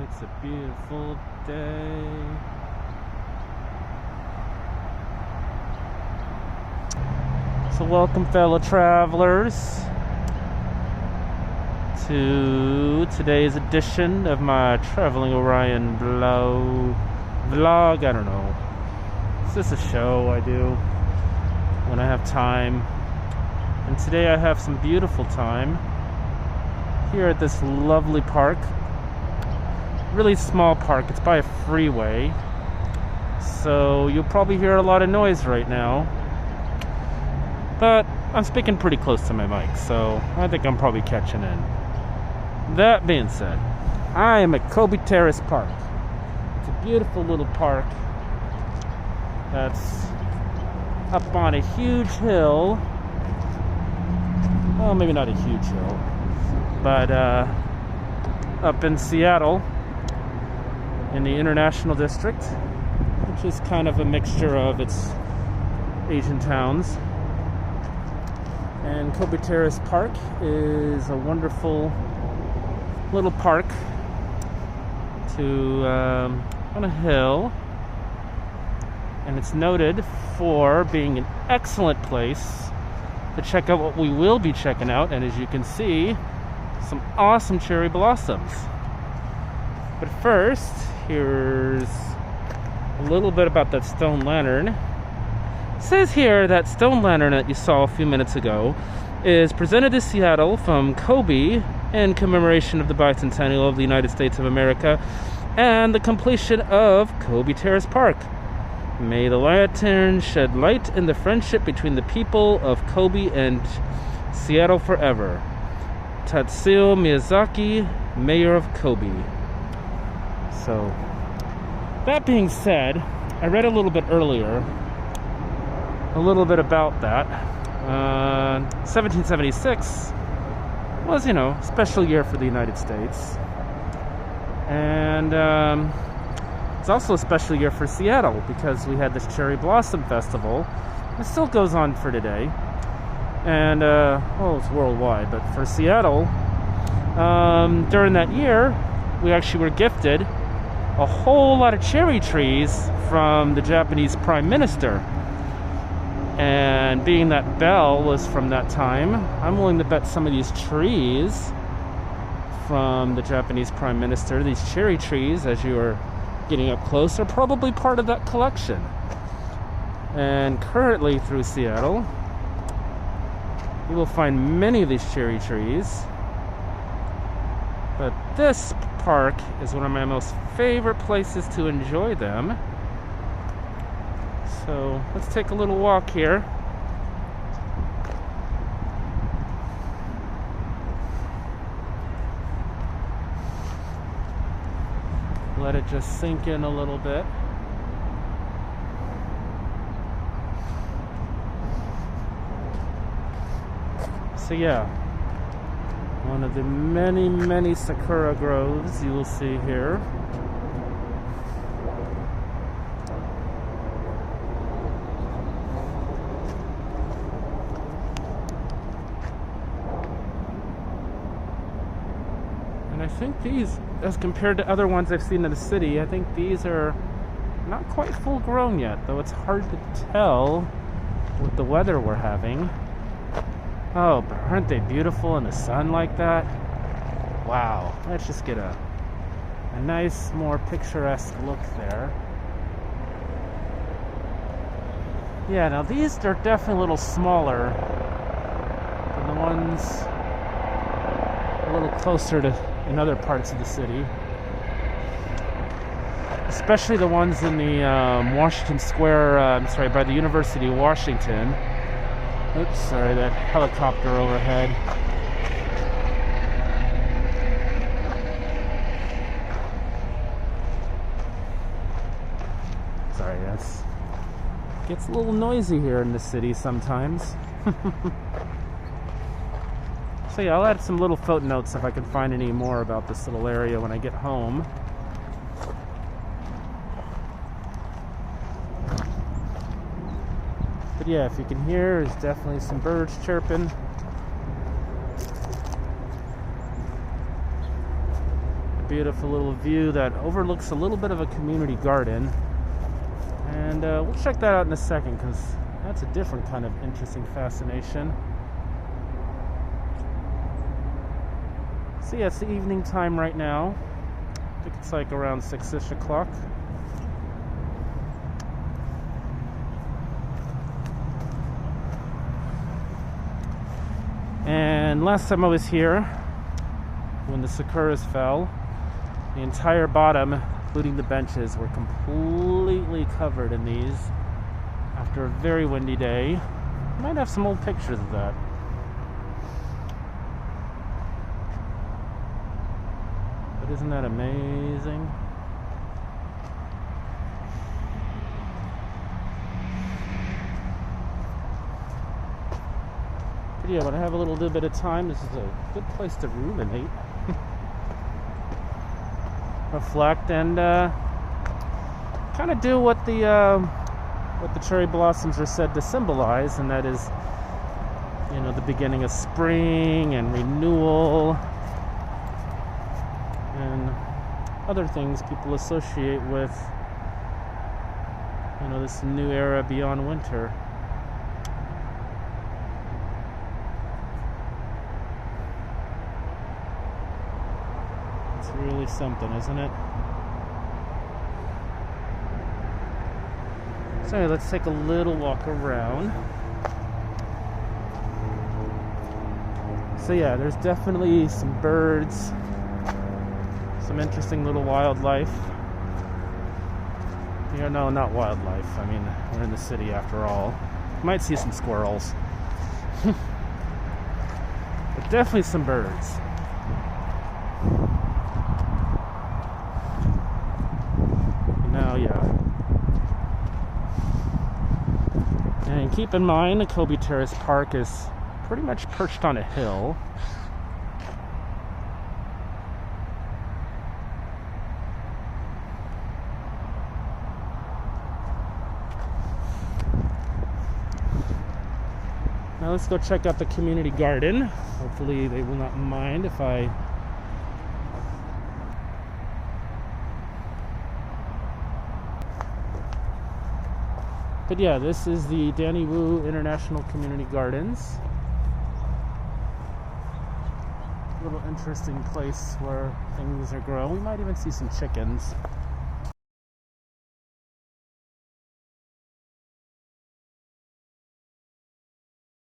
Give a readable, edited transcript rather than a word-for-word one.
It's a beautiful day. So welcome, fellow travelers, to today's edition of my Traveling Orion vlog. I don't know. It's just a show I do when I have time. And today I have some beautiful time here at this lovely park. Really small park. It's by a freeway. So you'll probably hear a lot of noise right now. But I'm speaking pretty close to my mic, so I think I'm probably catching in. That being said, I am at Terrace Park. It's a beautiful little park that's up on a huge hill. Well, maybe not a huge hill, but up in Seattle in the International District, which is kind of a mixture of its Asian towns. And Terrace Park is a wonderful little park on a hill, and it's noted for being an excellent place to check out what we will be checking out. And as you can see, some awesome cherry blossoms. But first, here's a little bit about that stone lantern. It says here that stone lantern that you saw a few minutes ago is presented to Seattle from Kobe in commemoration of the bicentennial of the United States of America and the completion of Terrace Park. May the lantern shed light in the friendship between the people of Kobe and Seattle forever. Tatsuo Miyazaki, Mayor of Kobe. So, that being said, I read a little bit earlier a little bit about that. 1776 was, a special year for the United States. And it's also a special year for Seattle because we had this Cherry Blossom Festival. It still goes on for today. And, it's worldwide. But for Seattle, during that year, we actually were gifted a whole lot of cherry trees from the Japanese Prime Minister. And being that Belle was from that time, I'm willing to bet some of these trees from the Japanese Prime Minister, these cherry trees, as you are getting up close, are probably part of that collection. And currently through Seattle, you will find many of these cherry trees. But this park is one of my most favorite places to enjoy them. So let's take a little walk here. Let it just sink in a little bit. So yeah, one of the many, many sakura groves you will see here. And I think these, as compared to other ones I've seen in the city, I think these are not quite full grown yet, though it's hard to tell with the weather we're having. Oh, but aren't they beautiful in the sun like that? Wow, let's just get a nice, more picturesque look there. Yeah, now these are definitely a little smaller than the ones a little closer to in other parts of the city. Especially the ones in the Washington Square, by the University of Washington. Oops, sorry, that helicopter overhead. Sorry, gets a little noisy here in the city sometimes. So yeah, I'll add some little footnotes if I can find any more about this little area when I get home. But yeah, if you can hear, there's definitely some birds chirping. beautiful little view that overlooks a little bit of a community garden. And we'll check that out in a second, because that's a different kind of interesting fascination. So yeah, it's the evening time right now. I think it's like around 6-ish o'clock. And last time I was here, when the sakuras fell, the entire bottom, including the benches, were completely covered in these after a very windy day. I might have some old pictures of that. But isn't that amazing? But yeah, when I have a little bit of time, this is a good place to ruminate, reflect, and kind of do what the cherry blossoms are said to symbolize, and that is, you know, the beginning of spring and renewal and other things people associate with, you know, this new era beyond winter. It's really something, isn't it? So anyway, let's take a little walk around. So yeah, there's definitely some birds, some interesting little wildlife. You know, no, not wildlife. I mean, we're in the city after all. You might see some squirrels. But definitely some birds. Now, yeah. And keep in mind, the Kobe Terrace Park is pretty much perched on a hill. Now let's go check out the community garden. Hopefully they will not mind if I But yeah, this is the Danny Wu International Community Gardens. A little interesting place where things are growing. We might even see some chickens.